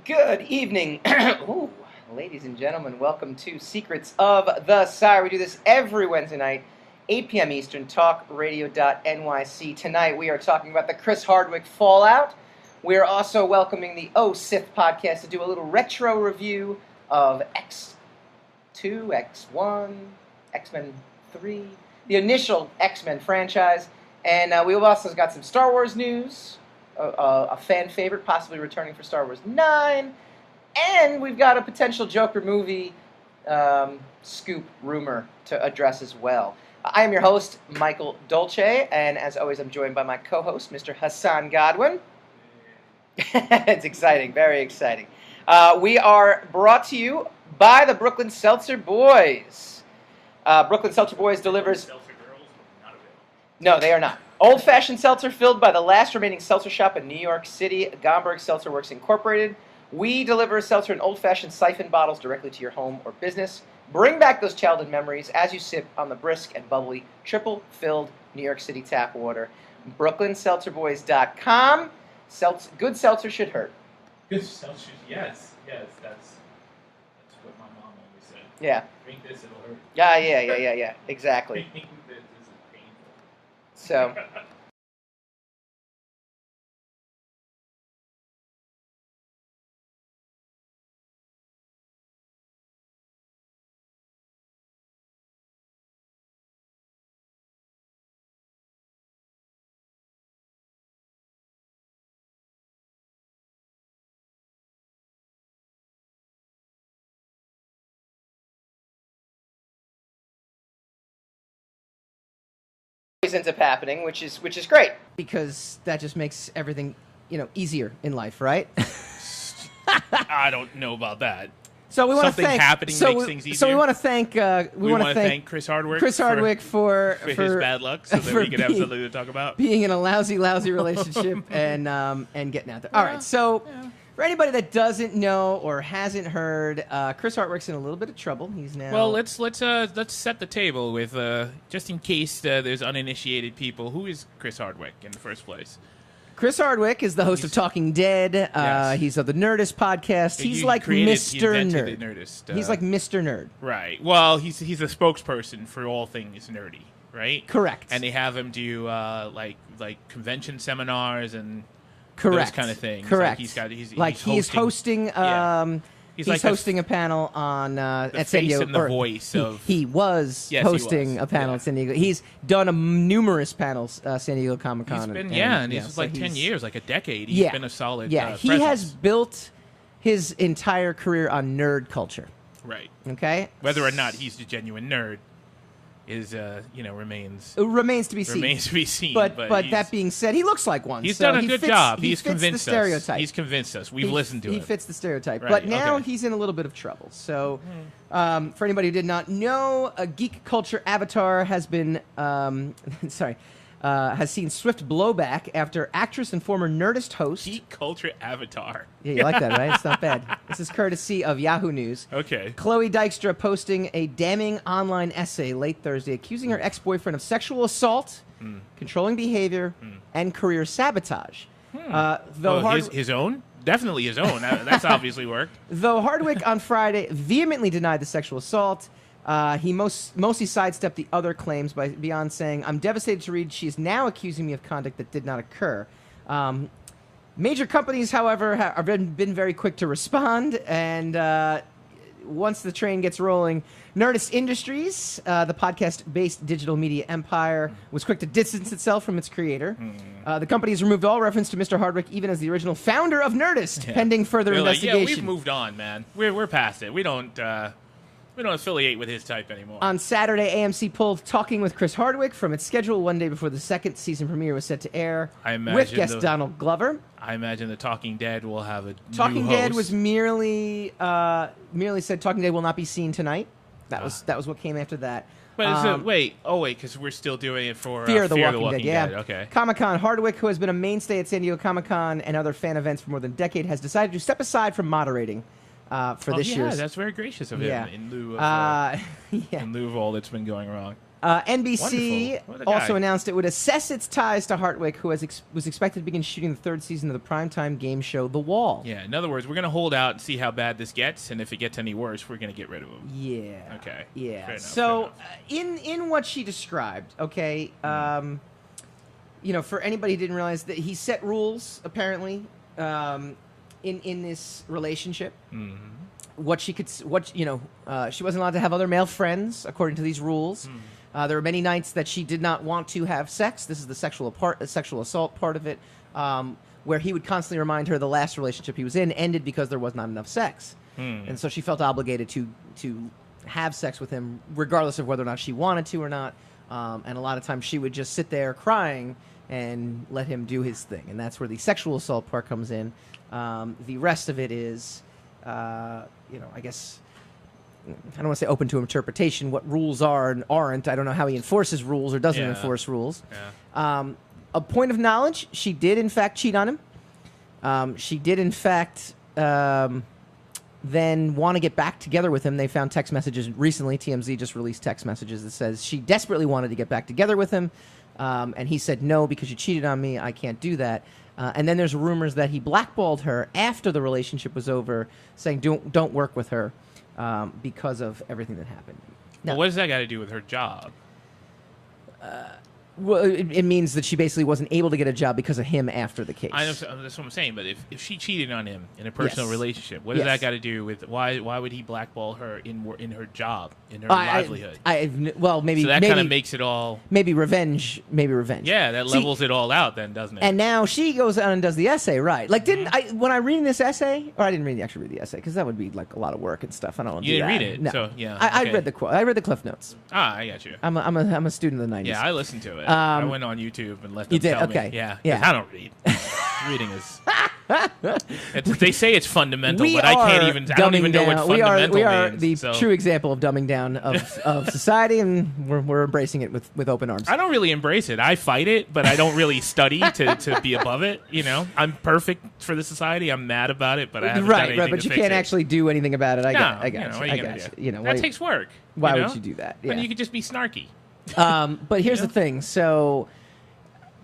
Good evening. Ooh, ladies and gentlemen, welcome to Secrets of the Sire. We do this every Wednesday night, 8 p.m. Eastern, talkradio.nyc. Tonight we are talking about the Chris Hardwick fallout. We are also welcoming the Oh Sith podcast to do a little retro review of X2, X1, X-Men 3, the initial X-Men franchise. And we've also got some Star Wars news, a fan favorite possibly returning for Star Wars 9, and we've got a potential Joker movie scoop rumor to address as well. I am your host, Michael Dolce, and as always, I'm joined by my co-host, Mr. Hassan Godwin. It's exciting, very exciting. We are brought to you by the Brooklyn Seltzer Boys. Brooklyn Seltzer Boys delivers... No, they are not. Old-fashioned seltzer filled by the last remaining seltzer shop in New York City, Gomberg Seltzer Works Incorporated. We deliver seltzer in old-fashioned siphon bottles directly to your home or business. Bring back those childhood memories as you sip on the brisk and bubbly, triple-filled New York City tap water. BrooklynSeltzerBoys.com. Good seltzer should hurt. Good seltzer, yes, that's what my mom always said. Yeah. Drink this, it'll hurt. Yeah, exactly. Drink this is painful. So... ends up happening, which is great because that just makes everything easier in life, right? I don't know about that. So we want Something to thank happening makes things easier. So we want to thank we want to thank Chris Hardwick for his bad luck, so that we could have something to talk about. Being in a lousy relationship and getting out there. All right, so. Yeah. For anybody that doesn't know or hasn't heard, Chris Hardwick's in a little bit of trouble. He's now... Well, let's set the table with just in case there's uninitiated people. Who is Chris Hardwick in the first place? Chris Hardwick is the host of Talking Dead. Yes. He's of the Nerdist podcast. He's like Mr. Nerd. Nerdist, he's like Mr. Nerd. Right. Well, he's a spokesperson for all things nerdy, right? Correct. And they have him do like convention seminars and. Correct. Those kind of things. Correct. He's hosting. He's hosting a panel on at San Diego. The voice of. He was hosting a panel at San Diego. He's done numerous panels San Diego Comic Con. He's been and this is like 10 years, like a decade. He's been a solid. Yeah, he has built his entire career on nerd culture. Right. Okay. Whether or not he's a genuine nerd. Remains to be seen. Remains to be seen. But that being said, he looks like one. He's done a good job. He's convinced the stereotype. us. He's convinced us. We've listened to him. He fits the stereotype. Right, but now he's in a little bit of trouble. So, for anybody who did not know, a geek culture avatar has been has seen swift blowback after actress and former Nerdist host... Geek culture avatar. Yeah, you like that, right? It's not bad. This is courtesy of Yahoo News. Okay. Chloe Dykstra posting a damning online essay late Thursday accusing her ex-boyfriend of sexual assault, controlling behavior, and career sabotage. His own? Definitely his own. That's obviously worked. Though Hardwick on Friday vehemently denied the sexual assault, he mostly sidestepped the other claims beyond saying, "I'm devastated to read she is now accusing me of conduct that did not occur." Major companies, however, have been very quick to respond, and once the train gets rolling, Nerdist Industries, the podcast-based digital media empire, was quick to distance itself from its creator. The company has removed all reference to Mr. Hardwick, even as the original founder of Nerdist, pending further investigation. Like, we've moved on, man. We're past it. We don't affiliate with his type anymore. On Saturday, AMC pulled Talking with Chris Hardwick from its schedule one day before the second season premiere was set to air, with guest Donald Glover. I imagine the Talking Dead will have a Talking new Dead host. was merely said Talking Dead will not be seen tonight. That was what came after that. But because we're still doing it for Fear the Walking Dead. Yeah. Okay. Comic-Con. Hardwick, who has been a mainstay at San Diego Comic-Con and other fan events for more than a decade, has decided to step aside from moderating for this year's. Yeah, that's very gracious of him in lieu of in all that's been going wrong. NBC Wonderful. What a guy. also announced it would assess its ties to Hardwick, who was expected to begin shooting the third season of the primetime game show The Wall. Yeah, in other words, we're going to hold out and see how bad this gets, and if it gets any worse, we're going to get rid of him. Yeah. Okay. Yeah. Fair enough, So, fair enough. in what she described, okay, for anybody who didn't realize that he set rules apparently in this relationship. Mm-hmm. She wasn't allowed to have other male friends according to these rules. There were many nights that she did not want to have sex. This is the sexual assault part of it, where he would constantly remind her the last relationship he was in ended because there was not enough sex, and so she felt obligated to have sex with him regardless of whether or not she wanted to or not. And a lot of times she would just sit there crying and let him do his thing, and that's where the sexual assault part comes in. The rest of it is, I guess, I don't want to say open to interpretation. What rules are and aren't. I don't know how he enforces rules or doesn't enforce rules. Yeah. A point of knowledge, she did in fact cheat on him. She did in fact then want to get back together with him. They found text messages recently. TMZ just released text messages that says she desperately wanted to get back together with him. And he said, no, because you cheated on me. I can't do that. And then there's rumors that he blackballed her after the relationship was over, saying don't work with her because of everything that happened. Now, Well, what does that got to do with her job? well, it means that she basically wasn't able to get a job because of him after the case. I know, that's what I'm saying. But if she cheated on him in a personal Yes. relationship, what does Yes. that got to do with why would he blackball her in her job, in her livelihood? Maybe So that kind of makes it all. maybe revenge. Yeah, that See, levels it all out, then, doesn't it? And now she goes on and does the essay, right? Like, when I read this essay, or I didn't actually read the essay because that would be like a lot of work and stuff. I don't want to You do didn't that. read it, No. so, yeah, I okay. read the quote. I read the Cliff Notes. I got you. I'm a student of the '90s. Yeah, I listened to it. I went on YouTube and let them You did? tell Okay. me. Yeah, Yeah. 'cause I don't read. Reading is. They say it's fundamental, We but I can't are even. I don't even know what dumbing down- fundamental we are means. the so. true example of dumbing down of society, and we're embracing it with open arms. I don't really embrace it. I fight it, but I don't really study to be above it. I'm perfect for the society. I'm mad about it, but I haven't done anything right, but to you fix can't it. actually do anything about it. I got what are you. you I gonna got do? you. That takes work. Why know? would you do that? When Yeah. you could just be snarky. But here's the thing. So,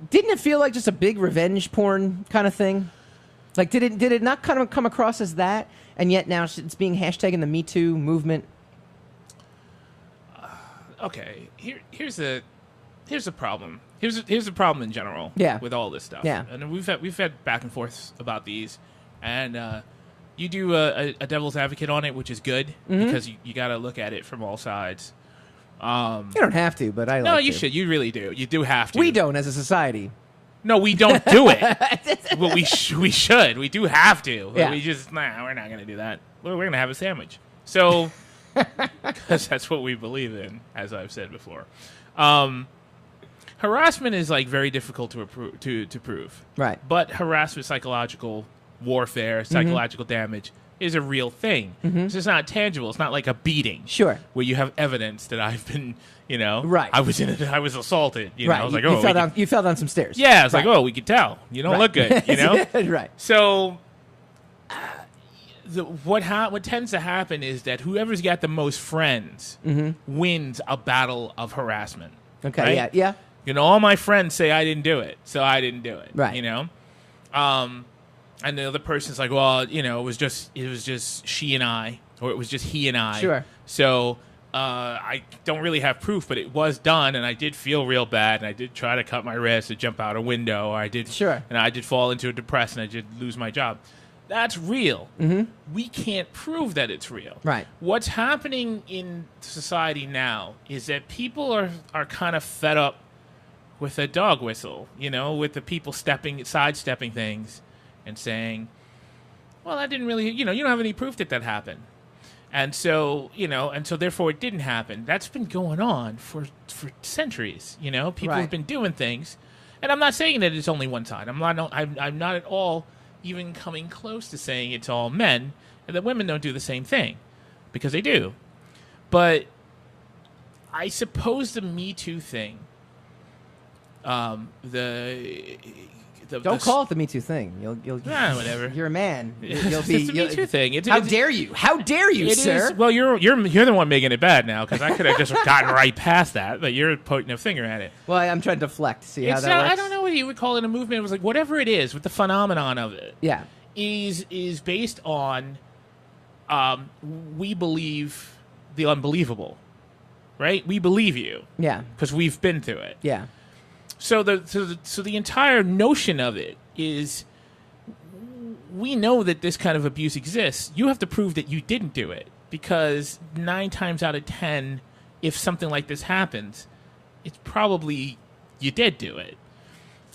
didn't it feel like just a big revenge porn kind of thing? Like, did it not kind of come across as that? And yet now it's being hashtagged in the MeToo movement. Okay, here's the problem. Here's the problem in general. Yeah. With all this stuff. Yeah. And we've had back and forth about these, and you do a devil's advocate on it, which is good because you got to look at it from all sides. You don't have to, but I like No, to. you should. You really do. You do have to. We don't as a society. No, we don't do it. Well, we should. We do have to. Yeah. We just we're not going to do that. We're going to have a sandwich. So, because that's what we believe in, as I've said before. Harassment is like very difficult to prove. Right. But harassment, psychological warfare, psychological damage is a real thing. It's just not tangible. It's not like a beating. Sure. Where you have evidence that I've been, Right. I was assaulted. Right. I was like, you fell down some stairs. yeah, it's Right. like, we could tell. You don't look good, Right. So, what tends to happen is that whoever's got the most friends wins a battle of harassment. Okay. Right? Yeah. All my friends say I didn't do it, so I didn't do it. Right. And the other person's like, well, it was just she and I, or it was just he and I. Sure. So I don't really have proof, but it was done, and I did feel real bad, and I did try to cut my wrist or jump out a window, or I did. Sure. And I did fall into a depression, and I did lose my job. That's real. We can't prove that it's real. Right. What's happening in society now is that people are kind of fed up with a dog whistle, with the people sidestepping things and saying, well, that didn't really, you don't have any proof that happened. And so, therefore it didn't happen. That's been going on for centuries, People Right. have been doing things. And I'm not saying that it's only one side. I'm not at all even coming close to saying it's all men and that women don't do the same thing, because they do. But I suppose the Me Too thing, the Don't call it the Me Too thing. You'll whatever. You're a man. It's the Me Too thing. How dare you? How dare you, sir? Well, you're the one making it bad now because I could have just gotten right past that, but you're pointing a finger at it. Well, I'm trying to deflect. See how that works. I don't know what you would call it a movement. It was like whatever it is with the phenomenon of it. Yeah. Is based on we believe the unbelievable, right? We believe you. Yeah. Because we've been through it. Yeah. So the entire notion of it is we know that this kind of abuse exists. You have to prove that you didn't do it because 9 times out of 10, if something like this happens, it's probably you did do it.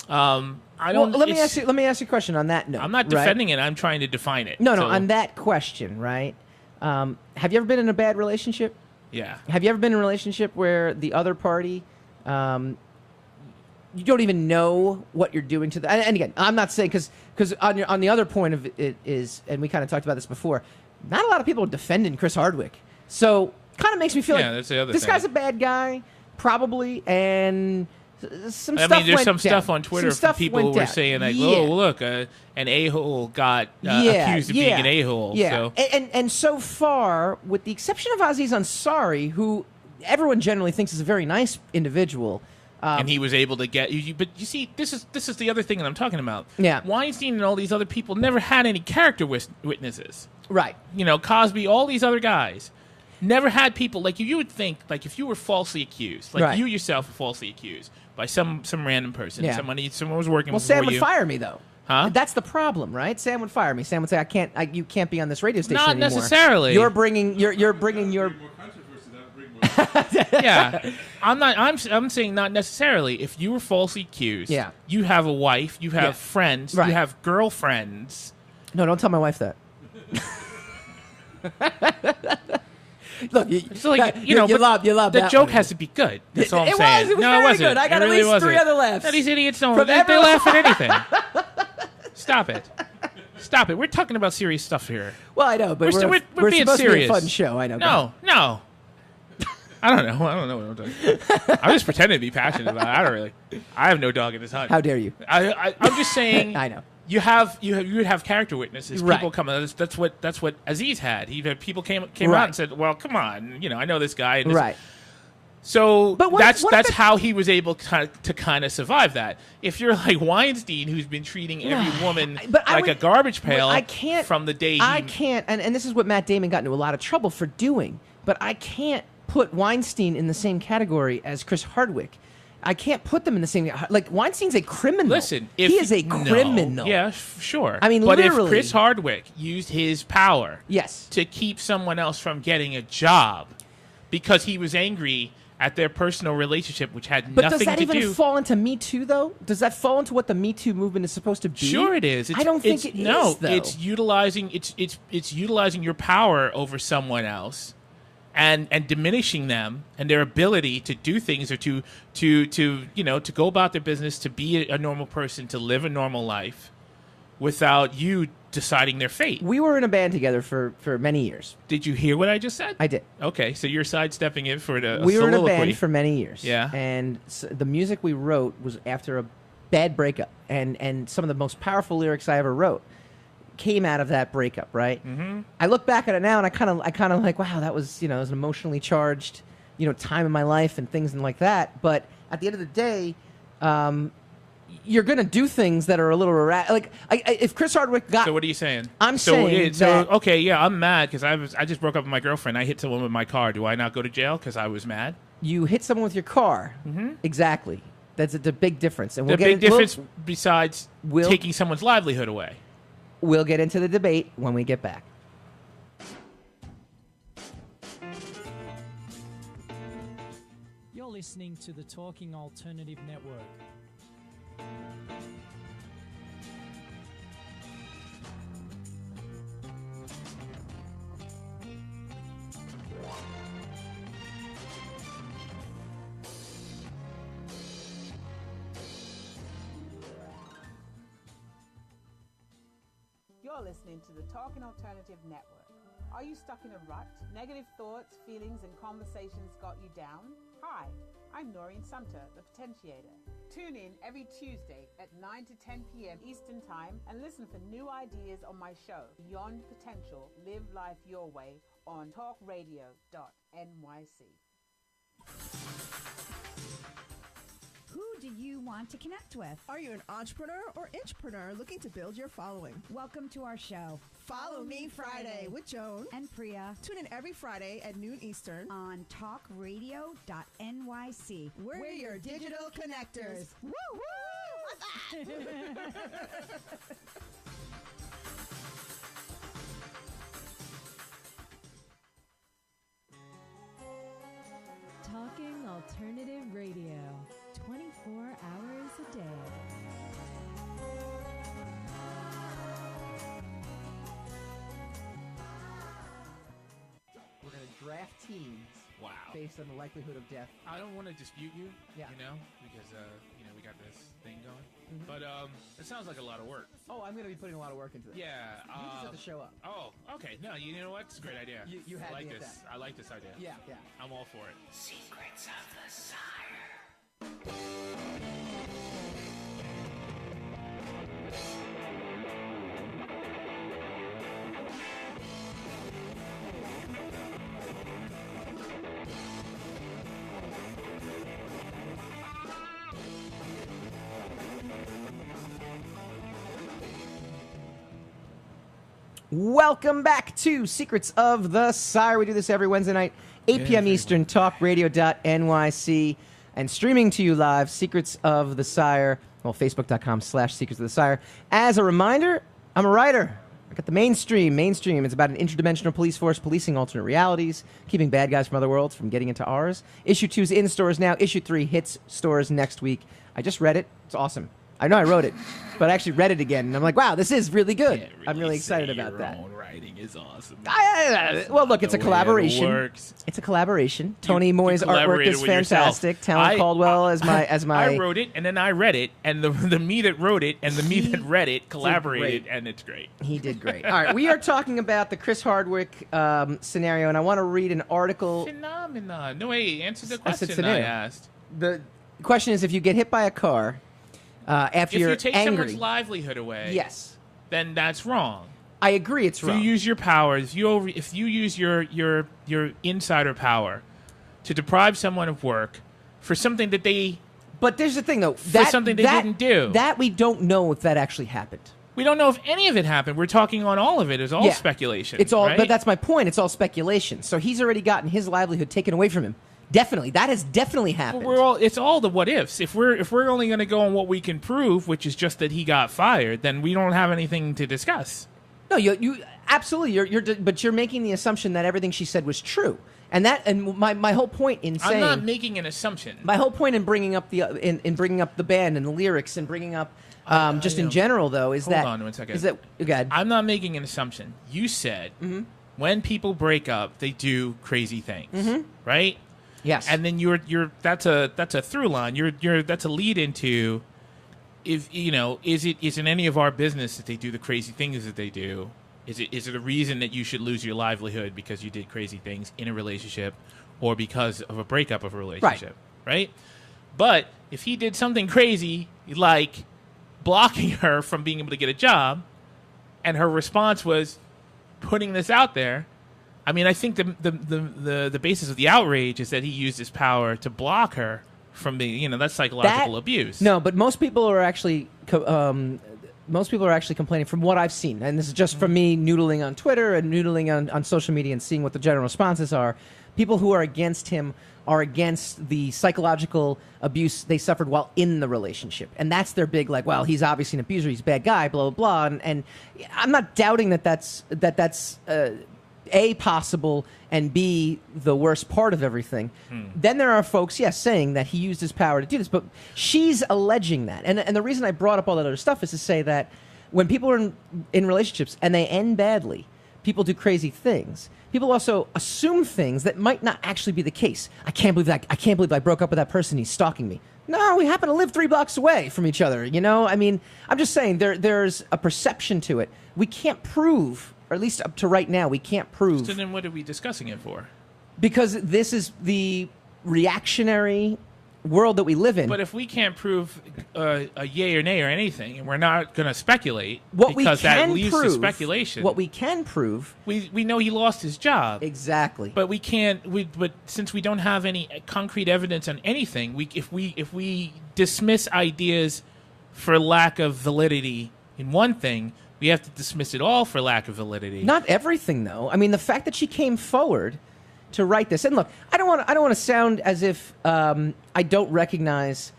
Let me ask you a question on that note. I'm not defending it. I'm trying to define it. No, on that question, right? Have you ever been in a bad relationship? Yeah. Have you ever been in a relationship where the other party, you don't even know what you're doing to them? And again, I'm not saying because on the other point of it is, and we kind of talked about this before, not a lot of people are defending Chris Hardwick. So kind of makes me feel like that's the other this thing. guy's a bad guy, probably, and there's some stuff on Twitter from people who were saying like, "Oh, look, an a-hole got accused of being an a-hole." Yeah, so. And so far, with the exception of Aziz Ansari, who everyone generally thinks is a very nice individual, and he was able to get you. But you see, this is the other thing that I'm talking about. Yeah, Weinstein and all these other people never had any character witnesses. Right. Cosby, all these other guys. Never had people like you would think, like if you were falsely accused, like you yourself were falsely accused by some random person, someone was working with you. Sam would fire me though. Huh? That's the problem, right? Sam would fire me. Sam would say, you can't be on this radio station anymore. Not necessarily. You're bringing your yeah. I'm saying not necessarily. If you were falsely accused, you have a wife, you have friends, you have girlfriends. No, don't tell my wife that. Look, you love the that joke one. has to be good. That's all I'm saying. It was very good. I got at least 3 other laughs. These idiots don't. They laugh at anything. Stop it. We're talking about serious stuff here. Well, I know, but we're being supposed serious. To be a fun show. I know. No. I don't know what I'm talking about. I'm just pretending to be passionate about it. I have no dog in this hunt. How dare you? I'm just saying. I know. You would have character witnesses. People come. That's what Aziz had. He had people came out and said, "Well, come on, I know this guy." And So that's how he was able to kind of survive that. If you're like Weinstein, who's been treating every woman like a garbage pail, from the day I can't, and this is what Matt Damon got into a lot of trouble for doing. But I can't put Weinstein in the same category as Chris Hardwick. I can't put them in the same. Like Weinstein's a criminal. Listen, he is a criminal. Yeah, sure. I mean, but literally, if Chris Hardwick used his power, to keep someone else from getting a job because he was angry at their personal relationship, which had nothing to do. But does that even fall into Me Too, though? Does that fall into what the Me Too movement is supposed to be? Sure, it is. I don't think it is. No, it's utilizing utilizing your power over someone else. And diminishing them and their ability to do things or to go about their business, to be a normal person, to live a normal life, without you deciding their fate. We were in a band together for many years. Did you hear what I just said? I did. Okay, so you're sidestepping it for the we were soliloquy. in a band for many years. Yeah, and the music we wrote was after a bad breakup, and some of the most powerful lyrics I ever wrote came out of that breakup, right? Mm-hmm. I look back at it now, and I kind of like, wow, that was it was an emotionally charged, time in my life and things and like that. But at the end of the day, you're gonna do things that are a little like if Chris Hardwick got. So what are you saying? I'm saying that, okay, yeah, I'm mad because I just broke up with my girlfriend. I hit someone with my car. Do I not go to jail because I was mad? You hit someone with your car. Mm-hmm. Exactly. That's the big difference. And the big difference besides taking someone's livelihood away. We'll get into the debate when we get back. You're listening to the Talking Alternative Network. You're listening to the Talking Alternative Network. Are you stuck in a rut? Negative thoughts, feelings, and conversations got you down? Hi, I'm Noreen Sumter, the Potentiator. Tune in every Tuesday at 9 to 10 p.m. Eastern Time and listen for new ideas on my show, Beyond Potential, Live Life Your Way, on talkradio.nyc. Who do you want to connect with? Are you an entrepreneur or intrapreneur looking to build your following? Welcome to our show. Follow Me Friday with Joan and Priya. Tune in every Friday at noon Eastern on talkradio.nyc. We're your digital connectors. Woo woo! Talking Alternative Radio, 24 hours a day. We're going to draft teams based on the likelihood of death. I don't want to dispute you, Yeah. you know, because, we got this thing going. But it sounds like a lot of work. Oh, I'm going to be putting a lot of work into this. Yeah. You just have to show up. Oh, okay. No, you know what? It's a great idea. You had I like me at this. that. I like this idea. Yeah, yeah. I'm all for it. Secrets of the Sire. Welcome back to Secrets of the Sire. We do this every Wednesday night, 8 p.m. Eastern, talkradio.nyc, and streaming to you live, Secrets of the Sire, Facebook.com/Secrets of the Sire. As a reminder, I'm a writer. I got the Mainstream. It's about an interdimensional police force policing alternate realities, keeping bad guys from other worlds from getting into ours. Issue 2 is in stores now. Issue 3 hits stores next week. I just read it. It's awesome. I know I wrote it, but I actually read it again, and I'm like, wow, this is really good. I'm really excited about that. Your own writing is awesome. Well, look, it's a collaboration. It's a collaboration. Tony Moy's artwork is fantastic. Talon Caldwell as my. I wrote it, and then I read it, and the me that wrote it and the me that read it collaborated, and it's great. He did great. All right, we are talking about the Chris Hardwick scenario, and I want to read an article. Phenomenon. No, wait, answer the question I asked. The question is, if you get hit by a car after you're if you take angry, someone's livelihood away, yes, then that's wrong. I agree, it's wrong. If you use your power, if you use your insider power to deprive someone of work for something that they, but there's the thing though, something they didn't do, that we don't know if that actually happened. We don't know if any of it happened. We're talking on all of it. It's all speculation. It's all, right? But that's my point. It's all speculation. So he's already gotten his livelihood taken away from him. Definitely, that has definitely happened. It's all the what ifs. If we're only going to go on what we can prove, which is just that he got fired, then we don't have anything to discuss. No, you absolutely. But you're making the assumption that everything she said was true, and my whole point in saying I'm not making an assumption. My whole point in bringing up the bringing up the band and the lyrics and bringing up in general though is hold on 1 second. Is that okay? I'm not making an assumption. You said when people break up, they do crazy things, right? Yes. And then that's a through line. That's a lead into, if is it any of our business that they do the crazy things that they do? Is it a reason that you should lose your livelihood because you did crazy things in a relationship or because of a breakup of a relationship? Right? But if he did something crazy like blocking her from being able to get a job and her response was putting this out there, I mean, I think the basis of the outrage is that he used his power to block her from being, that's psychological abuse. No, but most people are actually complaining from what I've seen, and this is just from me noodling on Twitter and noodling on social media and seeing what the general responses are. People who are against him are against the psychological abuse they suffered while in the relationship, and that's their big well, he's obviously an abuser, he's a bad guy, blah blah blah, and I'm not doubting that's A, possible, and B, the worst part of everything. Then there are folks, saying that he used his power to do this, but she's alleging that. And the reason I brought up all that other stuff is to say that when people are in relationships and they end badly, people do crazy things. People also assume things that might not actually be the case. I can't believe I broke up with that person, he's stalking me. No, we happen to live 3 blocks away from each other, I mean, I'm just saying there's a perception to it. We can't prove, or at least up to right now, we can't prove. So then what are we discussing it for? Because this is the reactionary world that we live in. But if we can't prove a yay or nay or anything, and we're not going to speculate because that leads to speculation. What we can prove, we know he lost his job. Exactly. But we can't. But since we don't have any concrete evidence on anything, if we dismiss ideas for lack of validity in one thing, we have to dismiss it all for lack of validity. Not everything, though. I mean, the fact that she came forward to write this, and look, I don't want to sound as if I don't recognize,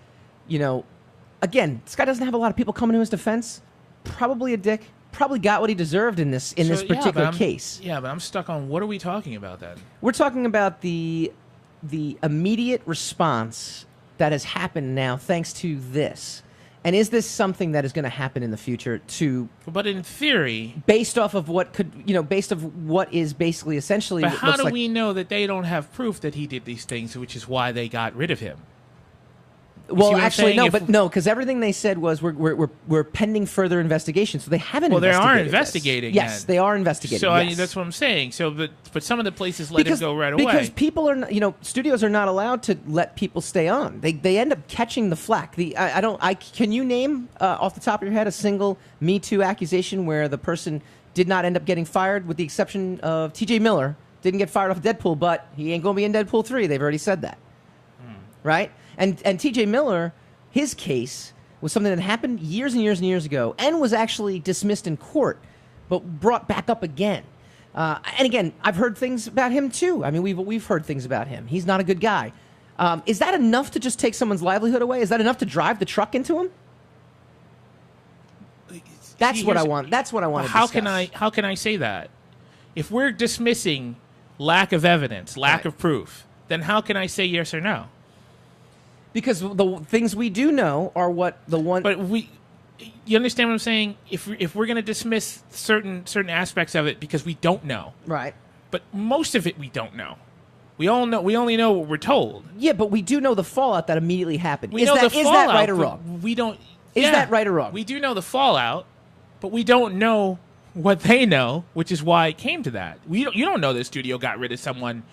again, this guy doesn't have a lot of people coming to his defense. Probably a dick. Probably got what he deserved in this particular case. Yeah, but I'm stuck on what are we talking about then? We're talking about the immediate response that has happened now thanks to this. And is this something that is going to happen in the future But in theory, based off of what based of what is basically essentially. But how do we know that they don't have proof that he did these things, which is why they got rid of him? Well, actually, no, because everything they said was we're pending further investigation, so they haven't. Well, they investigated are investigating. This. Yes, they are investigating. So yes. that's what I'm saying. So, but some of the places let him go right away because people are, studios are not allowed to let people stay on. They end up catching the flack. Can you name off the top of your head a single MeToo accusation where the person did not end up getting fired, with the exception of T.J. Miller didn't get fired off Deadpool, but he ain't going to be in Deadpool 3. They've already said that, right? And T.J. Miller, his case was something that happened years and years and years ago and was actually dismissed in court, but brought back up again. And again, I've heard things about him too. I mean, we've heard things about him. He's not a good guy. Is that enough to just take someone's livelihood away? Is that enough to drive the truck into him? That's what I want. That's what I want to discuss. How can I say that? If we're dismissing lack of evidence, lack of proof, then how can I say yes or no? Because the things we do know are what the one. But you understand what I'm saying? If we're going to dismiss certain aspects of it because we don't know, right? But most of it we don't know. We only know what we're told. Yeah, but we do know the fallout that immediately happened. Is that right or wrong? We don't. Is that right or wrong? We do know the fallout, but we don't know what they know, which is why it came to that. You don't know the studio got rid of someone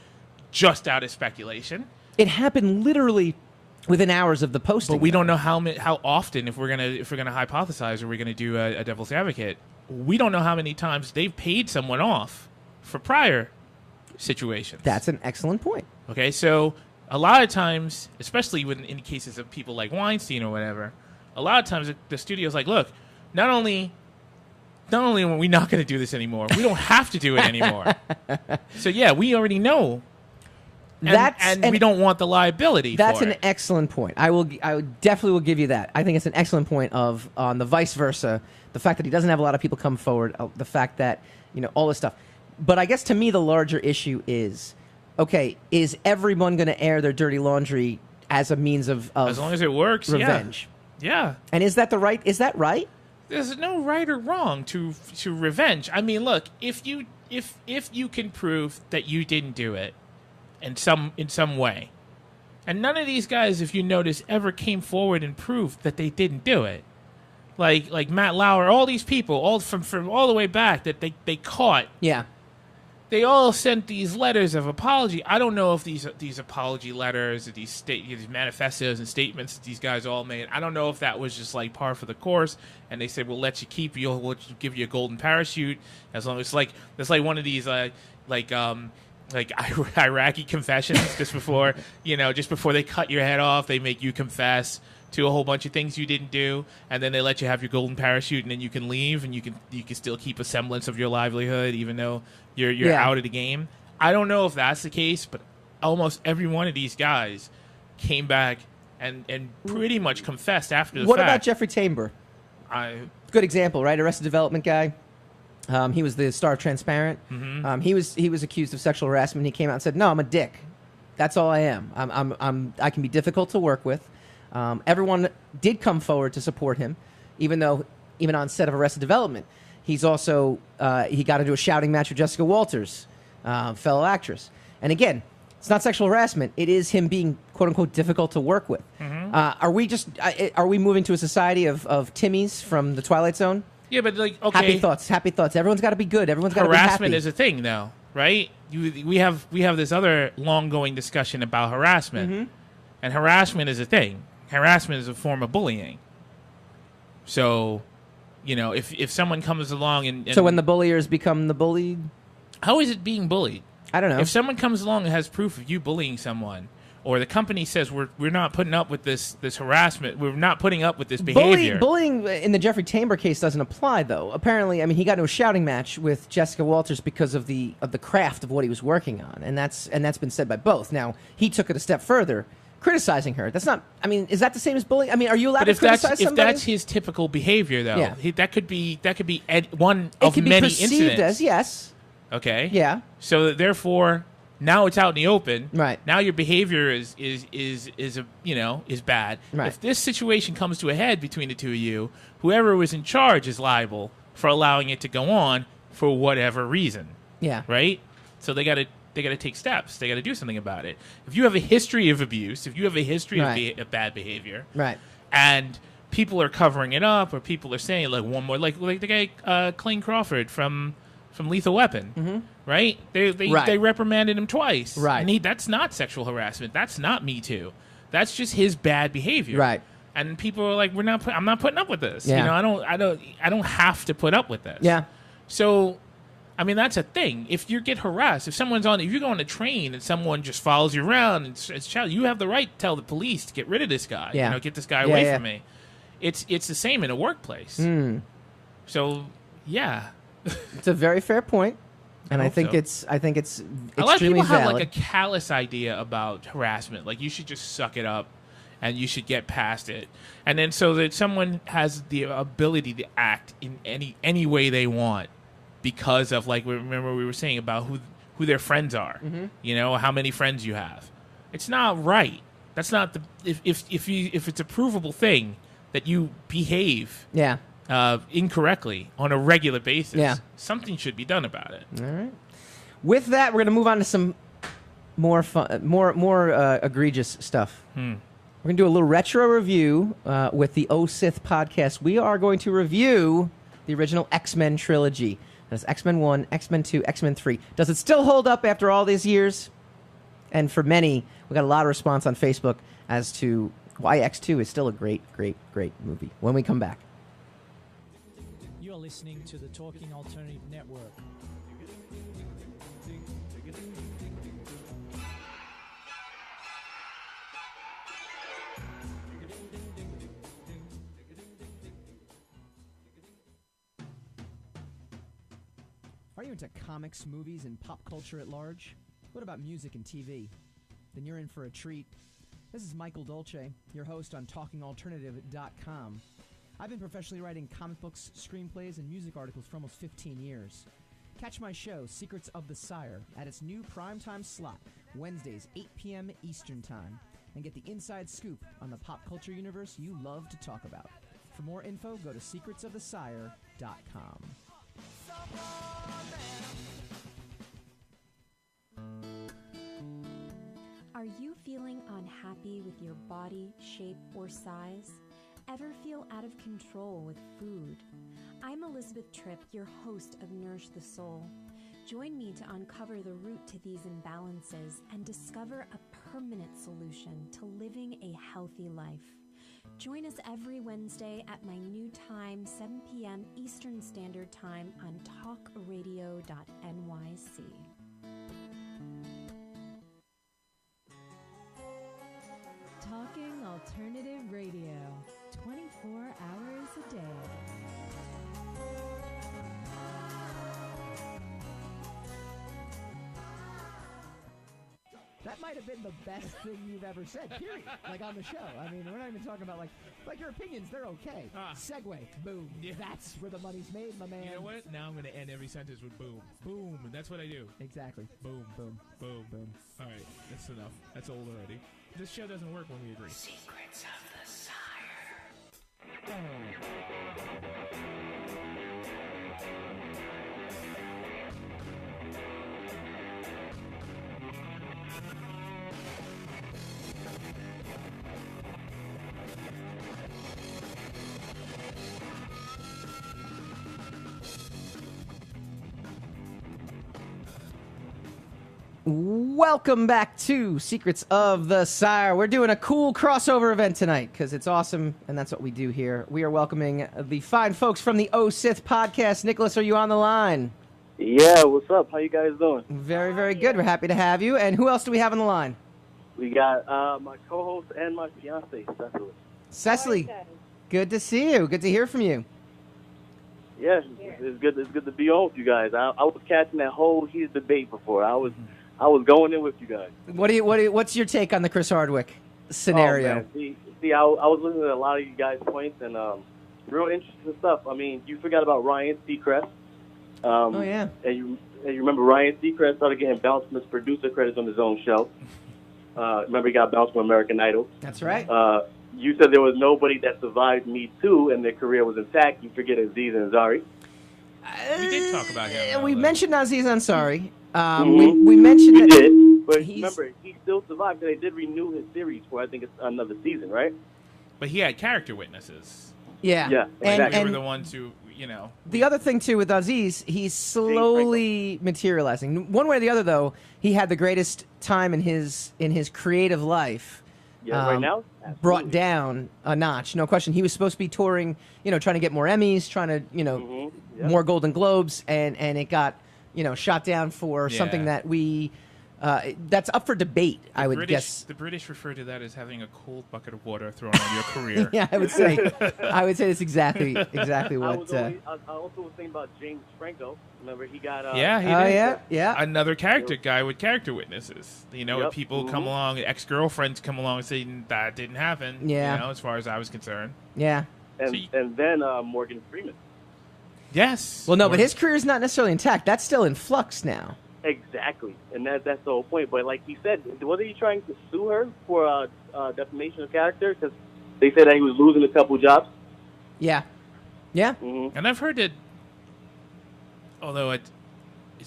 just out of speculation. It happened literally within hours of the posting. But we don't know how often, if we're gonna hypothesize or we're gonna do a devil's advocate, we don't know how many times they've paid someone off for prior situations. That's an excellent point. Okay, so a lot of times, especially in cases of people like Weinstein or whatever, a lot of times the studio's like, look, not only are we not going to do this anymore, we don't have to do it anymore. So yeah, we already know. And we don't want the liability. That's for an excellent point. I definitely will give you that. I think it's an excellent point on the vice versa, the fact that he doesn't have a lot of people come forward, the fact that all this stuff. But I guess to me the larger issue is, okay, is everyone going to air their dirty laundry as a means of as long as it works, revenge? Yeah. And is that right? There's no right or wrong to revenge. I mean, look, if you can prove that you didn't do it in some way, and none of these guys, if you notice, ever came forward and proved that they didn't do it. Like Matt Lauer, all these people, all from all the way back that they caught. Yeah. They all sent these letters of apology. I don't know if these apology letters, these manifestos and statements that these guys all made, I don't know if that was just like par for the course, and they said, we'll let you keep, we'll give you a golden parachute, as long as it's like one of these Iraqi confessions just before they cut your head off, they make you confess to a whole bunch of things you didn't do, and then they let you have your golden parachute, and then you can leave, and you can still keep a semblance of your livelihood, even though you're out of the game. I don't know if that's the case, but almost every one of these guys came back and pretty much confessed after the fact. What about Jeffrey Tambor? Good example, right? Arrested Development guy. He was the star of Transparent. Mm-hmm. He was accused of sexual harassment. He came out and said, "No, I'm a dick. That's all I am. I can be difficult to work with." Everyone did come forward to support him, even on set of Arrested Development, he's also he got into a shouting match with Jessica Walters, fellow actress. And again, it's not sexual harassment; it is him being "quote unquote" difficult to work with. Mm-hmm. Are we moving to a society of Timmys from the Twilight Zone? Yeah, but okay. Happy thoughts. Everyone's got to be good. Everyone's got to be happy. Harassment is a thing, though, right? We have this other long-going discussion about harassment. Mm-hmm. And harassment is a thing. Harassment is a form of bullying. So, if someone comes along and so when the bulliers become the bullied? How is it being bullied? I don't know. If someone comes along and has proof of you bullying someone, or the company says we're not putting up with this harassment, we're not putting up with this behavior. Bullying in the Jeffrey Tambor case doesn't apply, though. Apparently, I mean, he got into a shouting match with Jessica Walters because of the craft of what he was working on, and that's been said by both. Now, he took it a step further, criticizing her. That's not. I mean, is that the same as bullying? I mean, are you allowed to criticize somebody? If that's his typical behavior, though, yeah. that could be one of many incidents. It could be perceived as yes. Okay. Yeah. So therefore, now it's out in the open. Right. Now your behavior is bad. Right. If this situation comes to a head between the two of you, whoever was in charge is liable for allowing it to go on for whatever reason. Yeah. Right. So they got to take steps. They got to do something about it. If you have a history of abuse, if you have a history of bad behavior, right, and people are covering it up, or people are saying like one more, like the guy Clayne Crawford from Lethal Weapon, right? They reprimanded him twice, right? And that's not sexual harassment. That's not MeToo. That's just his bad behavior, right? And people are like, I'm not putting up with this. Yeah. I don't have to put up with this. Yeah. So, I mean, that's a thing. If you get harassed, if you go on a train and someone just follows you around and it's child, you have the right to tell the police to get rid of this guy. Yeah. Get this guy away from me. It's the same in a workplace. So, yeah. It's a very fair point, and I think it's extremely a lot of people valid. have like a callous idea about harassment. Like you should just suck it up, and you should get past it. And then so that someone has the ability to act in any way they want because of remember we were saying about who their friends are. How many friends you have. It's not right. That's not if it's a provable thing that you behave. Yeah. Incorrectly on a regular basis. Yeah. Something should be done about it. All right. With that, we're going to move on to some more fun, more egregious stuff. We're going to do a little retro review with the Oh Sith podcast. We are going to review the original X-Men trilogy. That's X-Men 1, X-Men 2, X-Men 3. Does it still hold up after all these years? And for many, we got a lot of response on Facebook as to why X2 is still a great, great, great movie. When we come back. You're listening to the Talking Alternative Network. Are you into comics, movies, and pop culture at large? What about music and TV? Then you're in for a treat. This is Michael Dolce, your host on TalkingAlternative.com. I've been professionally writing comic books, screenplays, and music articles for almost 15 years. Catch my show, Secrets of the Sire, at its new primetime slot, Wednesdays, 8 p.m. Eastern Time, and get the inside scoop on the pop culture universe you love to talk about. For more info, go to secretsofthesire.com. Are you feeling unhappy with your body, shape, or size? Ever feel out of control with food? I'm Elizabeth Tripp, your host of Nourish the Soul. Join me to uncover the root to these imbalances and discover a permanent solution to living a healthy life. Join us every Wednesday at my new time, 7 p.m. Eastern Standard Time on talkradio.nyc. Talking Alternative Radio, 24 hours a day. That might have been the best thing you've ever said, period. Like on the show. I mean, we're not even talking about like your opinions, they're okay. Segue, boom. Yeah. That's where the money's made, my man. You know what? Now I'm going to end every sentence with boom. Boom. That's what I do. Exactly. Boom. Boom. Boom. Boom. All right. That's enough. That's old already. This show doesn't work when we agree. Secrets of the Sire. Welcome back to Secrets of the Sire. We're doing a cool crossover event tonight because it's awesome, and that's what we do here. We are welcoming the fine folks from the Oh Sith podcast. Nicholas, are you on the line? Yeah, what's up? How you guys doing? Very, very good. We're happy to have you. And who else do we have on the line? We got my co-host and my fiance, Cecily. Cecily, good to see you. Good to hear from you. Yeah, it's good. It's good to be on with you guys. I was catching that whole heated debate before. I was going in with you guys. What's your take on the Chris Hardwick scenario? Oh, man. See, I was listening to a lot of you guys' points and real interesting stuff. I mean, you forgot about Ryan Seacrest. Oh yeah. And you remember Ryan Seacrest started getting bounced from his producer credits on his own show. Remember he got bounced from American Idol. That's right. You said there was nobody that survived MeToo and their career was intact. You forget Aziz Ansari. We did talk about him. We mentioned Aziz Ansari. We mentioned you that did, but remember, he still survived. They did renew his series for, I think, it's another season, right? But he had character witnesses. Yeah. Yeah, exactly. They were the ones who, The other thing, too, with Aziz, he's slowly materializing. One way or the other, though, he had the greatest time in his creative life. Yeah, right now? Absolutely. Brought down a notch, no question. He was supposed to be touring, trying to get more Emmys, trying to, more Golden Globes, and it got, shot down for something that that's up for debate, I would guess. The British refer to that as having a cold bucket of water thrown on your career. Yeah, I would say that's exactly what. I also was thinking about James Franco. Remember, he got... yeah. Another guy with character witnesses. People come along, ex-girlfriends come along and say that didn't happen. Yeah. As far as I was concerned. Yeah. And then Morgan Freeman. Yes. Well, no, but his career is not necessarily intact. That's still in flux now. Exactly, and that's the whole point. But like he said, wasn't he trying to sue her for defamation of character? Because they said that he was losing a couple jobs. Yeah. Yeah. Mm-hmm. And I've heard that, although it's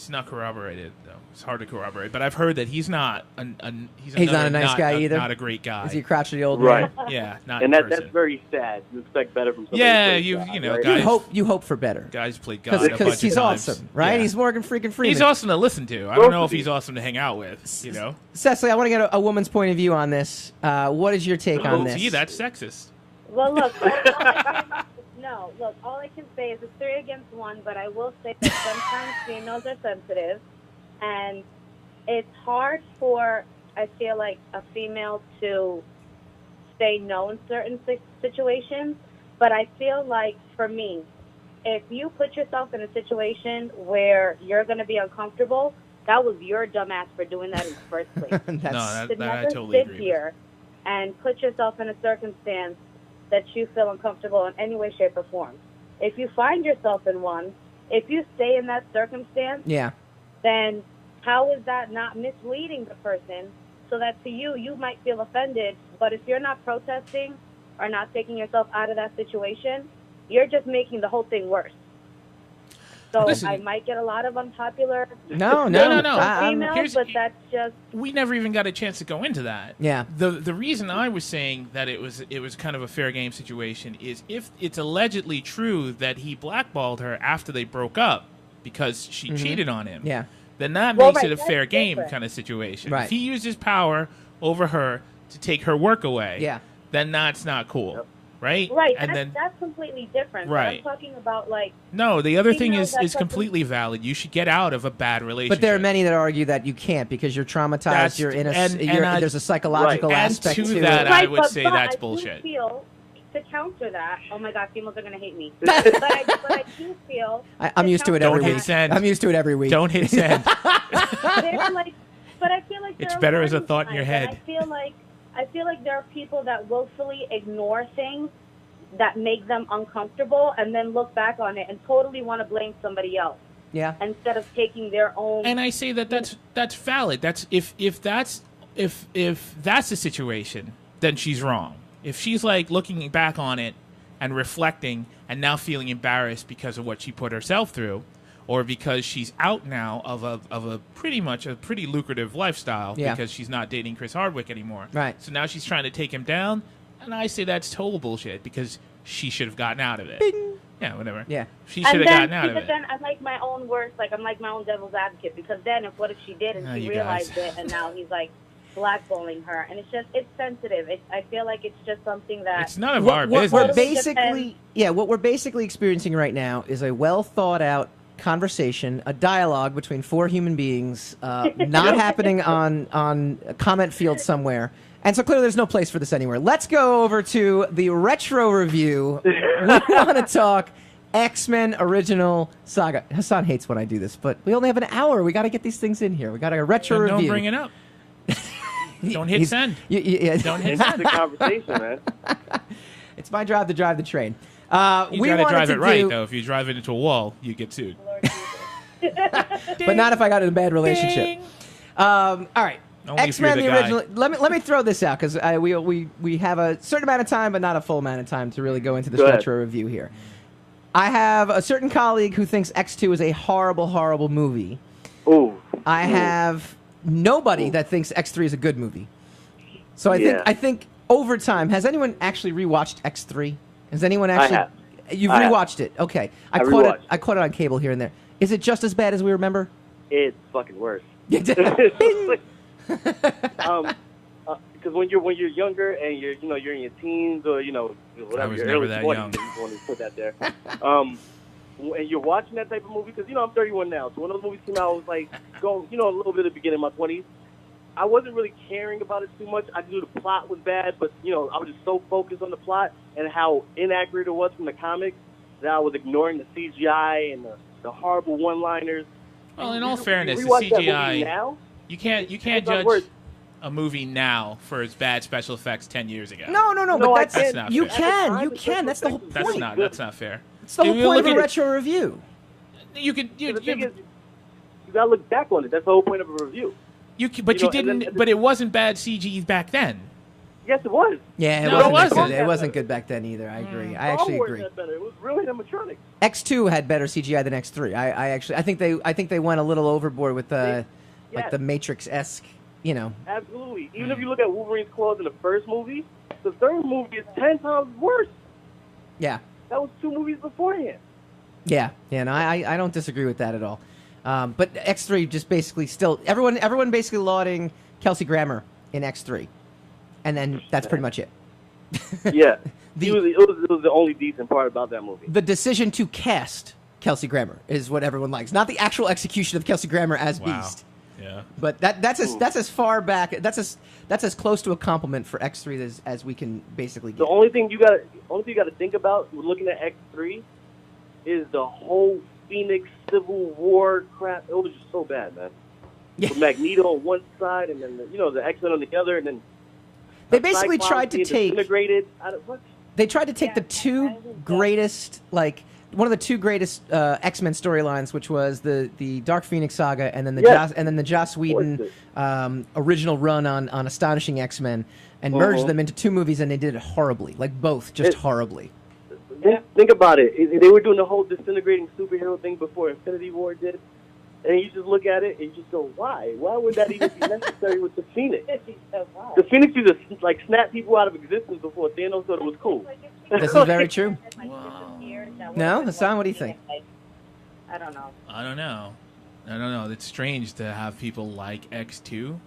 not corroborated, though. It's hard to corroborate. But I've heard that he's not he's not a nice guy either. Not a great guy. Is he a crotchety old right. man? Yeah, not. And that's very sad. You expect better from somebody. Yeah, right? guys. You hope for better. Guys played God a bunch because he's of times. awesome, right? Yeah. He's Morgan freaking Freeman. He's awesome to listen to. I don't know if he's awesome to hang out with. Cecily, I want to get a woman's point of view on this. What is your take on this? Gee, that's sexist. Well, look. All I can say is it's 3 against 1, but I will say that sometimes females are sensitive, and it's hard for, I feel like, a female to say no in certain situations, but I feel like, for me, if you put yourself in a situation where you're going to be uncomfortable, that was your dumbass for doing that in the first place. I totally sit agree here and put yourself in a circumstance that you feel uncomfortable in any way, shape, or form. If you find yourself in one, if you stay in that circumstance, then how is that not misleading the person so that to you might feel offended, but if you're not protesting or not taking yourself out of that situation, you're just making the whole thing worse. So listen, I might get a lot of unpopular No. females, but that's just... We never even got a chance to go into that. Yeah. The reason I was saying that it was kind of a fair game situation is if it's allegedly true that he blackballed her after they broke up because she cheated on him, then that makes it a fair game kind of situation. Right. If he used his power over her to take her work away, then that's not cool. Yep. Right? Right, and that's completely different. Right. But I'm talking about, like... No, the other thing is completely valid. You should get out of a bad relationship. But there are many that argue that you can't because you're traumatized, there's a psychological aspect to that. it. I would say that's bullshit. I do feel, to counter that, oh my God, females are going to hate me. but I do feel... I'm used to it every week. Don't hit send. I'm used to it every week. Don't hit send. But I feel like it's better as a thought in your head. I feel like there are people that willfully ignore things that make them uncomfortable and then look back on it and totally want to blame somebody else. Yeah. Instead of taking their own. And I say that's valid. That's if that's the situation, then she's wrong. If she's like looking back on it and reflecting and now feeling embarrassed because of what she put herself through, or because she's out now of a pretty lucrative lifestyle because she's not dating Chris Hardwick anymore. Right. So now she's trying to take him down, and I say that's total bullshit because she should have gotten out of it. Bing. Yeah, whatever. Yeah. She should have gotten out of but it. then I'm like my own worst, like I'm like my own devil's advocate, because then what if she did and she realized it, and now he's like blackballing her, and it's sensitive. I feel like it's just something that it's none of our business. What we're basically experiencing right now is a well thought out conversation, a dialogue between four human beings, not happening on a comment field somewhere. And so clearly there's no place for this anywhere. Let's go over to the retro review. We want to talk X-Men Original Saga. Hassan hates when I do this, but we only have an hour. We got to get these things in here. We got a retro review. Don't bring it up. Don't hit send. Don't hit send. It's the conversation, man. It's my job to drive the train. You got to drive it right, though. If you drive it into a wall, you get sued. But not if I got in a bad relationship. All right. X-Men the original. Let me throw this out because we have a certain amount of time, but not a full amount of time to really go into this retro review here. I have a certain colleague who thinks X2 is a horrible, horrible movie. Ooh. I have nobody that thinks X3 is a good movie. So I think over time, has anyone actually rewatched X3? Has anyone actually? I have. You've rewatched it. Okay. I caught it on cable here and there. Is it just as bad as we remember? It's fucking worse. Because when you're younger and you're in your teens or whatever, your early 20s, if you want to put that there. And you're watching that type of movie, because I'm 31 now, so when those movies came out, I was like going a little bit at the beginning of my 20s. I wasn't really caring about it too much. I knew the plot was bad, but I was just so focused on the plot and how inaccurate it was from the comics that I was ignoring the CGI and the horrible one-liners. Well, in all fairness, the CGI now, you can't judge a movie now for its bad special effects 10 years ago. No, but that's not you fair. You can. That's the whole point. That's not fair. It's the whole point of a retro review. You could. The thing is, you gotta look back on it. That's the whole point of a review. But you didn't. But it wasn't bad CG back then. Yes, it was. Yeah, it wasn't good back then either. I agree. I actually agree. It was really animatronic. X2 had better CGI than X3. I think they went a little overboard with like the Matrix-esque. Absolutely. Even if you look at Wolverine's claws in the first movie, the third movie is 10 times worse. Yeah. That was 2 movies beforehand. Yeah. No, I don't disagree with that at all. But X3 just basically still everyone basically lauding Kelsey Grammer in X3, and then that's pretty much it. Yeah. It was the only decent part about that movie. The decision to cast Kelsey Grammer is what everyone likes, not the actual execution of Kelsey Grammer as Beast. Yeah, but that's as far back. That's as close to a compliment for X3 as we can basically get. The only thing you got to think about when looking at X3 is the whole Phoenix Civil War crap. It was just so bad, man. Yeah. With Magneto on one side, and then the X-Men on the other, and then they basically tried to take integrated. They tried to take the two greatest, one of the two greatest X-Men storylines, which was the Dark Phoenix saga, and then the Joss Whedon original run on Astonishing X-Men, and merged them into 2 movies, and they did it horribly, horribly. Think about it. They were doing the whole disintegrating superhero thing before Infinity War did, and you just look at it and you just go, why? Why would that even be necessary with the Phoenix? The Phoenix used to snap people out of existence before Thanos thought it was cool. This is very true. No, Hassan, what do you think? I don't know. I don't know. It's strange to have people like X2,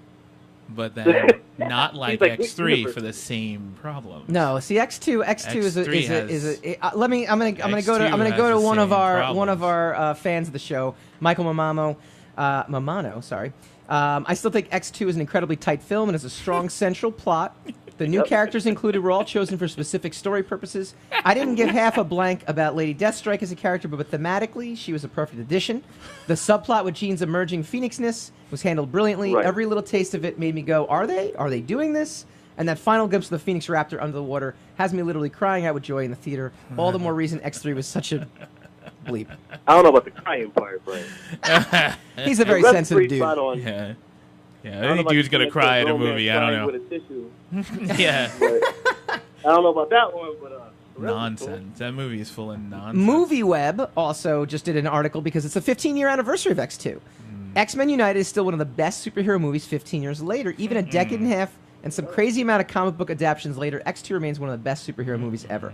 but then not like X3 for the same problem. No, see, X2 is a. I'm gonna go to one of our fans of the show, Michael Mamano. Sorry. I still think X2 is an incredibly tight film and has a strong central plot. The new characters included were all chosen for specific story purposes. I didn't give half a blank about Lady Deathstrike as a character, but thematically, she was a perfect addition. The subplot with Jean's emerging phoenixness was handled brilliantly. Right. Every little taste of it made me go, are they? Are they doing this? And that final glimpse of the Phoenix Raptor under the water has me literally crying out with joy in the theater. All the more reason X3 was such a bleep. I don't know about the crying part, but... He's a very sensitive dude. Yeah. Yeah, any dude's gonna cry at a movie. I don't know. Yeah. I don't know about that one, but nonsense. That movie is full of nonsense. Movie Web also just did an article because it's the 15-year anniversary of X2. X-Men United is still one of the best superhero movies 15 years later. Even a decade and a half and some crazy amount of comic book adaptations later, X2 remains one of the best superhero movies ever.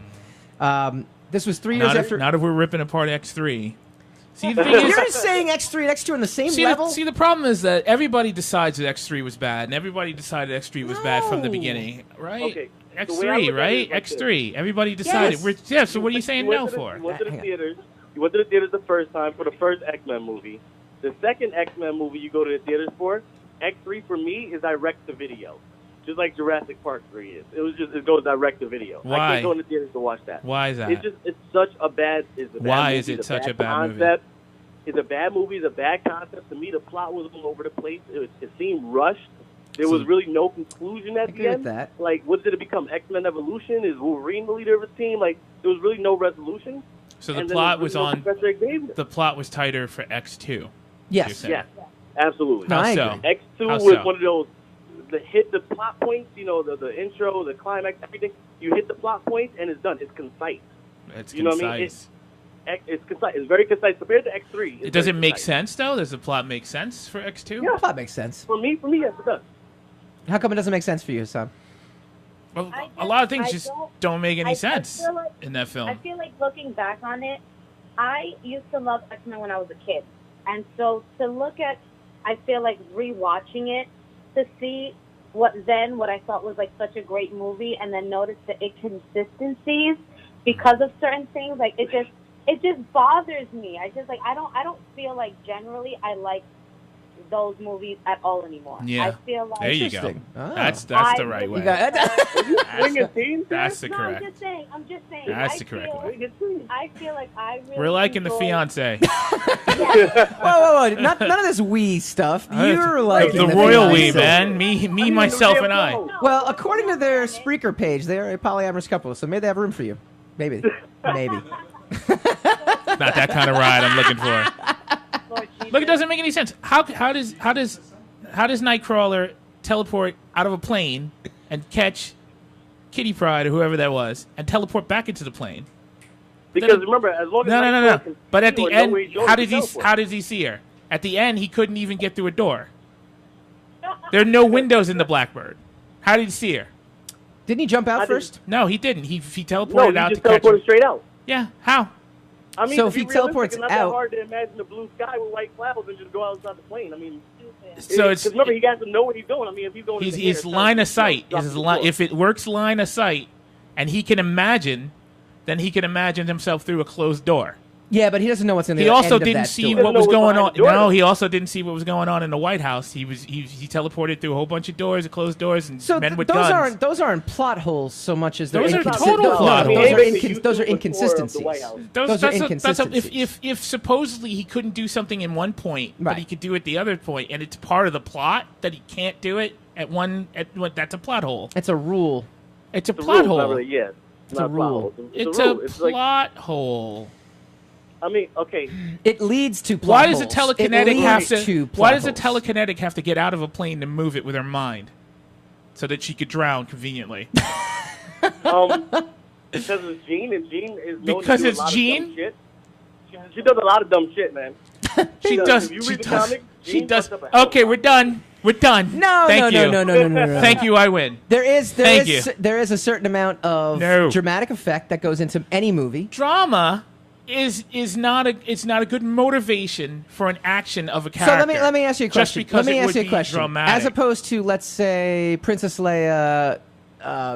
This was 3 years after. Not if we're ripping apart X3. See, the thing is, you're saying X3 and X2 on the same level? The problem is that everybody decides that X3 was bad, and everybody decided X3 was bad from the beginning, right? Okay. X3, right? X3. Everybody decided. Yes. So what are you saying no for? You went to the theaters. You went to the theaters the first time for the first X-Men movie. The second X-Men movie you go to the theaters for, X3 for me is direct to video. Just like Jurassic Park 3 is. It goes direct to video. Why? I can't go in the theaters to watch that. Why is that? It's such a bad. Why is it such a bad movie? It's a bad movie. It's a bad concept. To me, the plot was all over the place. It seemed rushed. There was really no conclusion at the end. That. Like, what did it become? X-Men Evolution? Is Wolverine the leader of the team? Like, there was really no resolution. So the plot was on. The plot was tighter for X2. Yes. Yes. Absolutely. How so? X2 was one of those. Hit the plot points. You know, the intro, the climax, everything. You hit the plot points, and it's done. It's concise. It's concise. You know what I mean? It's concise. It's very concise compared to X3. Does it make sense though? Does the plot make sense for X2? Yeah, the plot makes sense. For me, yes, it does. How come it doesn't make sense for you, Sam? Well, a lot of things just don't make any sense in that film. I feel like looking back on it, I used to love X-Men when I was a kid, and so to look at, I feel like rewatching it to see what I thought was like such a great movie, and then notice the inconsistencies because of certain things. Like it just bothers me. I don't feel like generally I like those movies at all anymore. Yeah. I feel like there you go. Oh. That's the right way. That's the No, correct. I'm just saying. That's the correct way. I feel like I really We're liking the enjoy- fiance. Whoa. None of this we stuff. You're like the royal we, man. Me, myself, and I. Well, according to their Spreaker page, they're a polyamorous couple, so maybe they have room for you. Maybe. Not that kind of ride I'm looking for. Look, it doesn't make any sense. How does Nightcrawler teleport out of a plane and catch Kitty Pryde or whoever that was and teleport back into the plane? Because remember, as long as no. But at the end, how did teleport. he see her? At the end, he couldn't even get through a door. There are no windows in the Blackbird. How did he see her? Didn't he jump out first? No, he didn't. He teleported out to catch her. Teleported straight out. Yeah, how? I mean, so if he teleports it's not out, that hard to imagine the blue sky with white clouds and just go outside the plane. I mean, so it's remember he has to know what he's doing. I mean, if he's going, he's line of sight. If it works line of sight, and he can imagine, then he can imagine himself through a closed door. Yeah, but he doesn't know what's in the. He also end of didn't that see door. what was going on. No, he also didn't see what was going on in the White House. He teleported through a whole bunch of doors, and closed doors, and so men with those guns. Those aren't plot holes so much as those are total plot holes. Those are inconsistencies. Those are inconsistencies. If supposedly he couldn't do something in one point, but he could do it at the other point, and it's part of the plot that he can't do it at one. That's a plot hole. It's a rule. It's a plot hole. Really, yeah. It's a rule. It's a plot hole. I mean, okay. It leads to plot Why does holes. a telekinetic have to get out of a plane to move it with her mind, so that she could drown conveniently? Because it's Jean, and Jean is known because to do it's a lot Jean. of dumb shit. She does a lot of dumb shit, man. She does. If you read the comic, She Jean does. fucks up a hell of a Okay, lot. we're done. We're done. No. Thank you. I win. There is Thank there is a certain amount of dramatic effect that goes into any movie. Drama is not a good motivation for an action of a character. So let me ask you a question. Just because let me it ask would you a be question. dramatic. As opposed to, let's say, Princess Leia,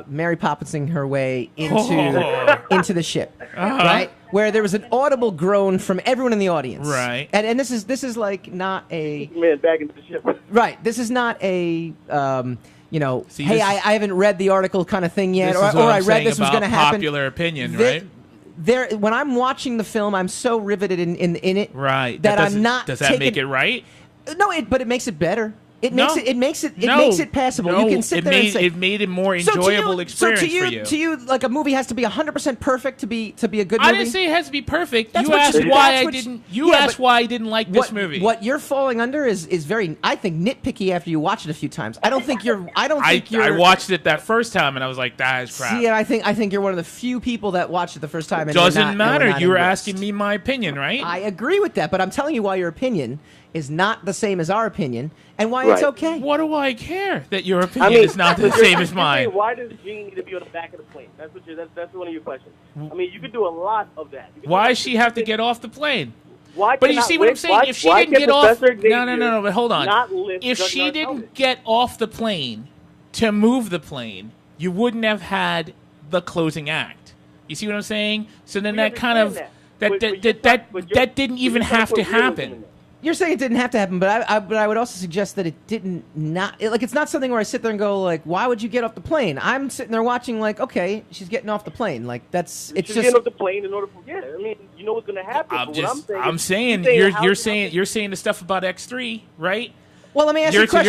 Mary Poppinsing her way into the ship, right? Where there was an audible groan from everyone in the audience, right? And this is like not a man back into the ship, right? This is not a See, hey, I haven't read the article kind of thing yet, This is or what I I'm read saying this was about going to happen. Popular opinion, right? When I'm watching the film, I'm so riveted in it, Right. that I'm not. Does that make it right? No, but it makes it better. It makes it passable. No, You can sit there and say it made it more enjoyable experience for you. To you, like a movie has to be 100% perfect to be a good movie. I didn't say it has to be perfect. That's You what asked you- why that's I what didn't. you- You yeah, asked but why I didn't like this movie. What you're falling under is very, I think, nitpicky after you watch it a few times. I watched it that first time and I was like, that is crap. See, and I think you're one of the few people that watched it the first time. And Doesn't we're not matter. You were impressed. asking me my opinion, right? I agree with that, but I'm telling you why your opinion is not the same as our opinion, and why it's okay. What do I care that your opinion is not the same as mine? Why does Jean need to be on the back of the plane? That's one of your questions. I mean, you could do a lot of that. Why does she have to get off the plane? Why but you see what I'm saying? If she didn't get off, no, but hold on. If she didn't get off the plane to move the plane, you wouldn't have had the closing act. You see what I'm saying? So then that kind of that didn't even have to happen. You're saying it didn't have to happen, but I would also suggest that it didn't it's not something where I sit there and go like, why would you get off the plane? I'm sitting there watching like, okay, she's getting off the plane. Like she's getting off the plane in order for I mean, you know what's going to happen. I'm saying you're saying the stuff about X3, right? Well, let me ask you a question.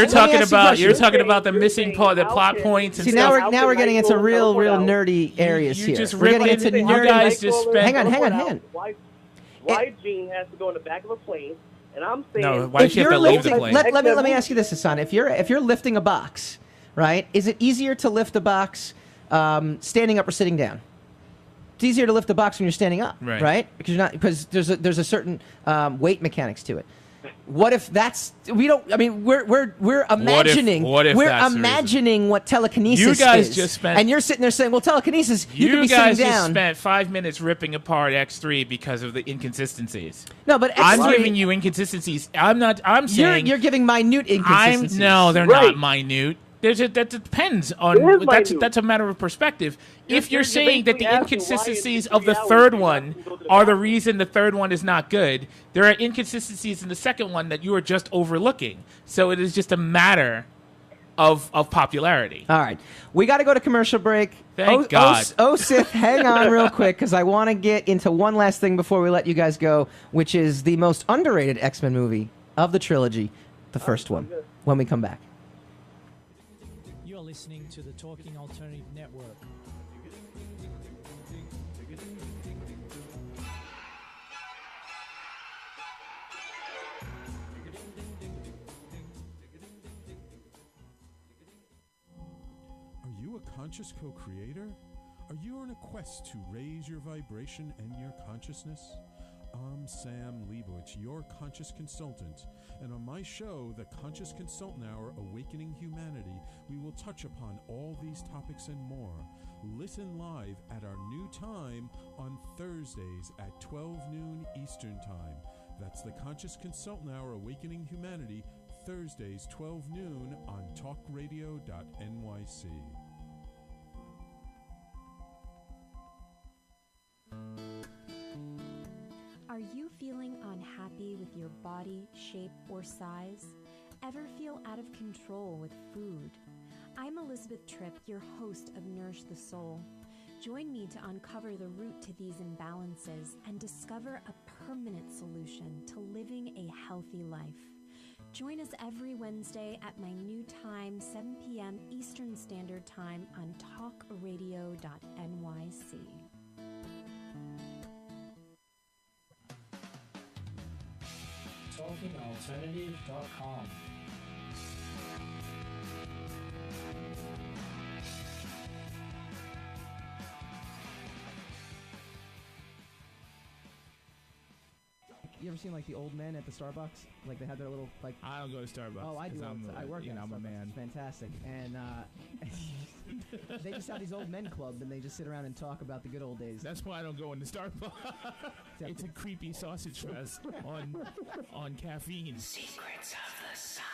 You're talking about the missing part, the plot points. And stuff. Now we're getting into real nerdy areas here. We're getting into nerdy. You guys just spent. Hang on. Why Jean has to go in the back of a plane? And I'm saying, no, why does she have to leave the plane? Let me ask you this, Hassan. If you're lifting a box, right? Is it easier to lift a box standing up or sitting down? It's easier to lift a box when you're standing up, right? Because there's a certain weight mechanics to it. What if that's we're imagining what telekinesis is. You guys just spent, and you're sitting there saying, well, telekinesis, you can be sitting down. You guys just spent 5 minutes ripping apart X3 because of the inconsistencies. No, but I'm giving you inconsistencies. I'm saying you're giving minute inconsistencies. No, they're not minute. That depends on that's a matter of perspective. If you're saying that the inconsistencies of the third one are the reason the third one is not good, there are inconsistencies in the second one that you are just overlooking. So it is just a matter of popularity. All right, we got to go to commercial break. Thank God. Oh Sith, hang on real quick because I want to get into one last thing before we let you guys go, which is the most underrated X-Men movie of the trilogy, the first one. When we come back. Listening to the Talking Alternative Network. Are you a conscious co-creator? Are you on a quest to raise your vibration and your consciousness? I'm Sam Leibowitz, your conscious consultant, and on my show, The Conscious Consultant Hour, Awakening Humanity, we will touch upon all these topics and more. Listen live at our new time on Thursdays at 12 noon Eastern Time. That's The Conscious Consultant Hour, Awakening Humanity, Thursdays 12 noon on talkradio.nyc. Are you feeling unhappy with your body, shape, or size? Ever feel out of control with food? I'm Elizabeth Tripp, your host of Nourish the Soul. Join me to uncover the root to these imbalances and discover a permanent solution to living a healthy life. Join us every Wednesday at my new time, 7 p.m. Eastern Standard Time on talkradio.nyc. TalkingAlternative.com. You ever seen like the old men at the Starbucks? Like they have their little like. I don't go to Starbucks. Oh, I do. I work at I'm Starbucks. a man. It's fantastic, and they just have these old men club, and they just sit around and talk about the good old days. That's why I don't go into Starbucks. It's a creepy sausage fest on caffeine. Secrets of the Sire.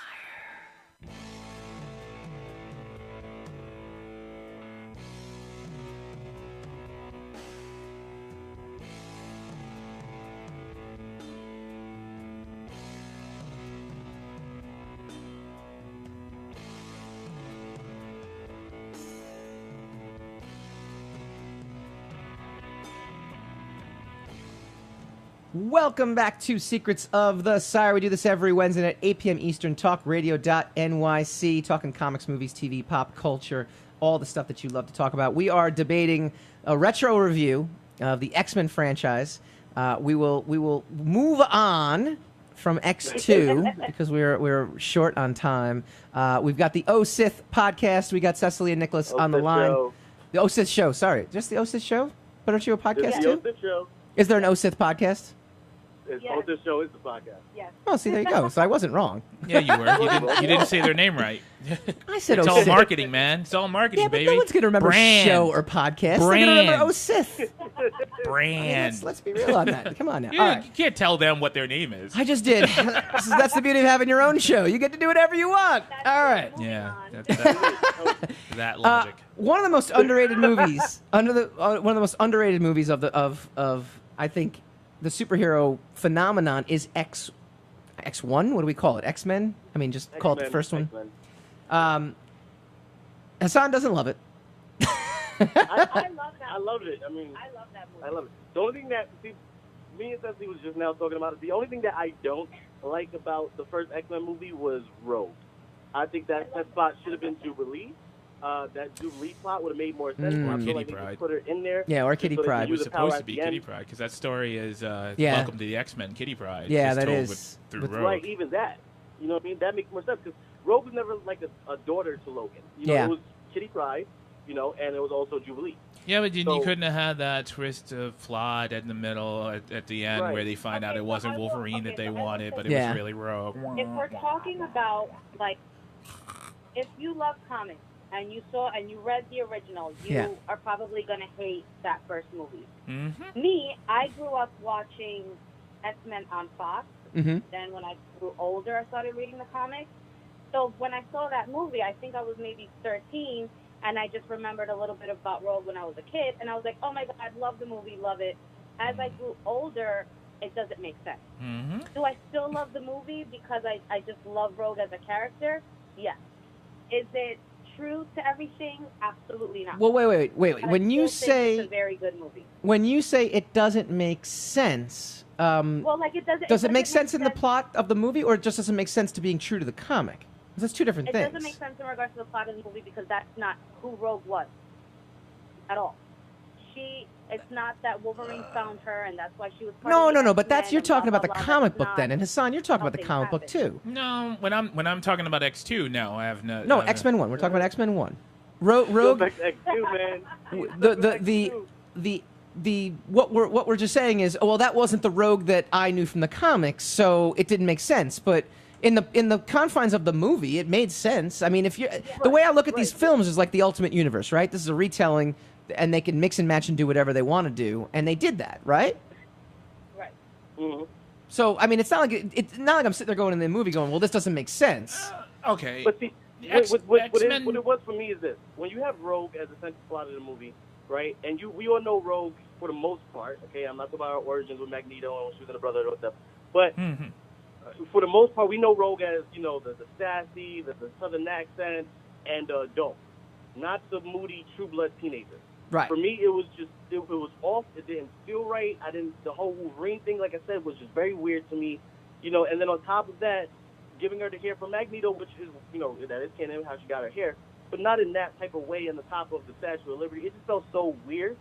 Welcome back to Secrets of the Sire. We do this every Wednesday at 8 p.m. Eastern, talkradio.nyc, talking comics, movies, TV, pop culture, all the stuff that you love to talk about. We are debating a retro review of the X-Men franchise. We will move on from X2 because we're short on time. We've got the Oh Sith podcast. We got Cecily and Nicholas on the line. Show. The Oh Sith show. Sorry, just the Oh Sith show. But aren't you a podcast too? The Oh Sith show. Is there an Oh Sith podcast? Oh, this show is the podcast. Yes. Oh, see, there you go. So I wasn't wrong. Yeah, you were. You didn't say their name right. I said it's Oh all Sith. marketing, man. It's all marketing, Yeah, but baby. no one's going to remember Brand. show or podcast. Brand. They're going to remember Oh Sith. Brand. Let's be real on that. Come on now. You, All right. you can't tell them what their name is. I just did. That's the beauty of having your own show. You get to do whatever you want. All right. Yeah, that logic. One of the most underrated movies, one of the most underrated movies of I think the superhero phenomenon is X1. What do we call it? X-Men? I mean, just call it the first one. Hassan doesn't love it. I love that. I loved it. I mean, I love that movie. I love it. The only thing that me and Cecily was just now talking about it. The only thing that I don't like about the first X-Men movie was Rogue. I think that spot should have been Jubilee. That Jubilee plot would have made more sense. I feel like they could put her in there. Yeah, or Kitty Pryde. It was supposed to be Kitty Pryde because that story is Welcome to the X-Men, Kitty Pryde. Yeah, that that is. is. Through Rogue. Right, even that. You know what I mean? That makes more sense because Rogue was never like a daughter to Logan. You know, Yeah. It was Kitty Pryde, and it was also Jubilee. Yeah, but you couldn't have had that twist of plot in the middle at the end where they find out it wasn't Wolverine that they wanted, but it was really Rogue. If we're talking about, like, if you love comics and you read the original, you are probably going to hate that first movie. Mm-hmm. Me, I grew up watching X-Men on Fox. Mm-hmm. Then when I grew older, I started reading the comics. So when I saw that movie, I think I was maybe 13, and I just remembered a little bit about Rogue when I was a kid, and I was like, oh my God, I love the movie, love it. As I grew older, it doesn't make sense. Mm-hmm. Do I still love the movie because I just love Rogue as a character? Yes. Is it true to everything? Absolutely not. Well, wait. But When I you still think say it's a very good movie. when you say it doesn't make sense, Well, like it doesn't. does it make sense in the plot of the movie, or it just doesn't make sense to being true to the comic? 'Cause that's two different It things. doesn't make sense in regards to the plot of the movie because that's not who Rogue was at all. It's not that Wolverine found her and that's why she was part of the No. But that's X-Men you're and talking blah, about the blah, blah. comic That's book not then, and Hassan, you're talking about the something comic book happened. too. No, when I'm talking about X2, no, I have no. No, X-Men 1. We're talking about X-Men 1. Rogue. X2, man. What we're just saying is, well, that wasn't the Rogue that I knew from the comics, so it didn't make sense. But in the confines of the movie, it made sense. I mean, the way I look at these films is like the Ultimate Universe, right? This is a retelling, and they can mix and match and do whatever they want to do, and they did that, right? Right. Mm-hmm. So I mean, it's not like I'm sitting there going in the movie going, well, this doesn't make sense. Okay. But see, what it was for me is this: when you have Rogue as the central plot of the movie, right? And we all know Rogue for the most part. Okay, I'm not talking about her origins with Magneto and when she was in the Brotherhood or whatever. But for the most part, we know Rogue as the sassy, the southern accent, and dope, not the moody True Blood teenager. Right. For me, it was off. It didn't feel right. The whole Wolverine thing, like I said, was just very weird to me. And then on top of that, giving her the hair from Magneto, which is, that is canon, how she got her hair, but not in that type of way in the top of the Statue of Liberty. It just felt so weird,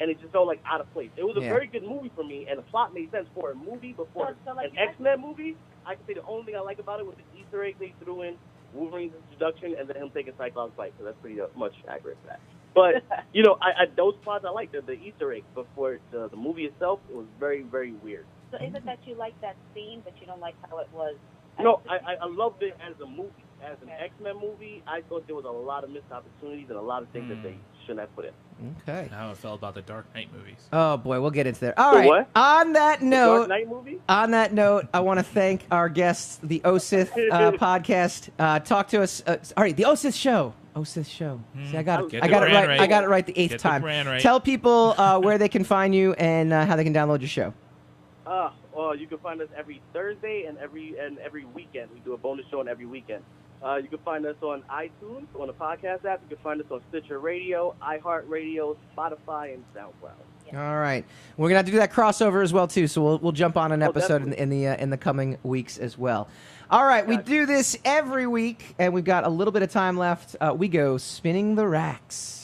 and it just felt like out of place. It was a very good movie for me, and the plot made sense for a movie, but for an X-Men movie, I can say the only thing I like about it was the Easter egg they threw in, Wolverine's introduction, and then him taking Cyclops' fight, so that's pretty much accurate for that. But, those plots I liked, the Easter eggs, but for the movie itself, it was very, very weird. So is it that you like that scene, but you don't like how it was? No, I loved it as a movie. As an X-Men movie, I thought there was a lot of missed opportunities and a lot of things that they shouldn't have put in. Okay. How it felt about the Dark Knight movies. Oh boy, we'll get into there. All right. What? On that note, Dark Knight movie? On that note, I want to thank our guests, the Oh Sith podcast. Talk to us. All right, the Oh Sith show. Oh Sith show. See, I got it right. I got it right the eighth time. Right. Tell people where they can find you and how they can download your show. Well, you can find us every Thursday and every weekend. We do a bonus show on every weekend. You can find us on iTunes, on the podcast app. You can find us on Stitcher Radio, iHeartRadio, Spotify, and SoundCloud. All right, we're gonna have to do that crossover as well too. So we'll jump on an episode in the coming weeks as well. All right, we do this every week, and we've got a little bit of time left. We go spinning the racks.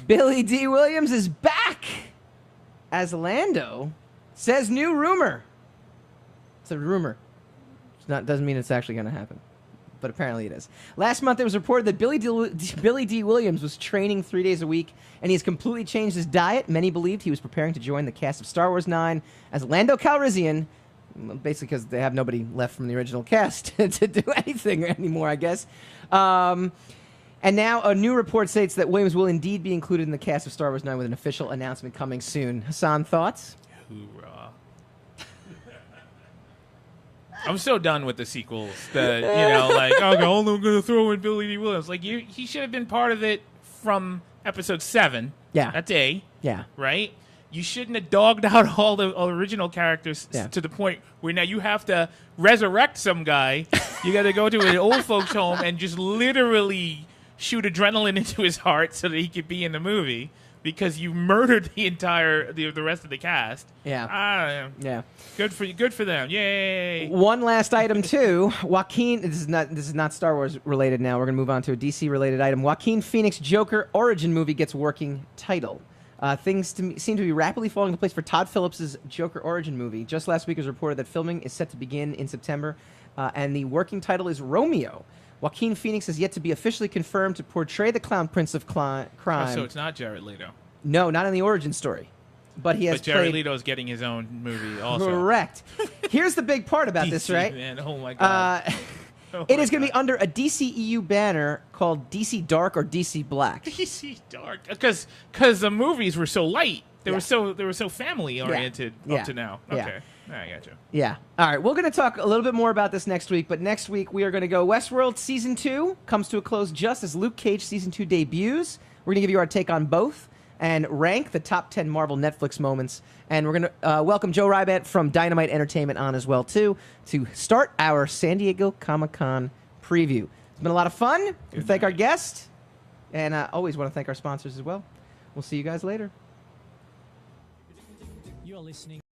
Billy D. Williams is back as Lando. Says new rumor. It's a rumor. Doesn't mean it's actually going to happen. but apparently it is. Last month, it was reported that Billy D. Williams was training 3 days a week, and he has completely changed his diet. Many believed he was preparing to join the cast of Star Wars 9 as Lando Calrissian, basically because they have nobody left from the original cast to do anything anymore, I guess. And now a new report states that Williams will indeed be included in the cast of Star Wars 9 with an official announcement coming soon. Hassan, thoughts? Hoorah. I'm so done with the sequels that, I'm going to throw in Billy D. Williams. Like, he should have been part of it from episode 7. Yeah. That's A. Yeah. Right? You shouldn't have dogged out all the original characters to the point where now you have to resurrect some guy. You got to go to an old folks' home and just literally shoot adrenaline into his heart so that he could be in the movie because you murdered the rest of the cast. Yeah. Yeah. Good for them. Yay. One last item too. Joaquin, this is not Star Wars related now. We're going to move on to a DC related item. Joaquin Phoenix Joker origin movie gets working title. Things seem to be rapidly falling into place for Todd Phillips' Joker origin movie. Just last week it was reported that filming is set to begin in September, and the working title is Romeo. Joaquin Phoenix has yet to be officially confirmed to portray the Clown Prince of Crime. Oh, so it's not Jared Leto. No, not in the origin story. But he has. But Jared Leto's getting his own movie also. Correct. Here's the big part about this, right? Man, oh my god. It is going to be under a DCEU banner called DC Dark or DC Black. DC Dark, because the movies were so light. They were so family oriented up to now. Okay, I got you. Yeah. All right. We're going to talk a little bit more about this next week. But next week we are going to go Westworld season 2 comes to a close just as Luke Cage season 2 debuts. We're going to give you our take on both and rank the top 10 Marvel Netflix moments. And we're going to welcome Joe Rybant from Dynamite Entertainment on as well, too, to start our San Diego Comic-Con preview. It's been a lot of fun. We thank our guests. And always want to thank our sponsors as well. We'll see you guys later. You're listening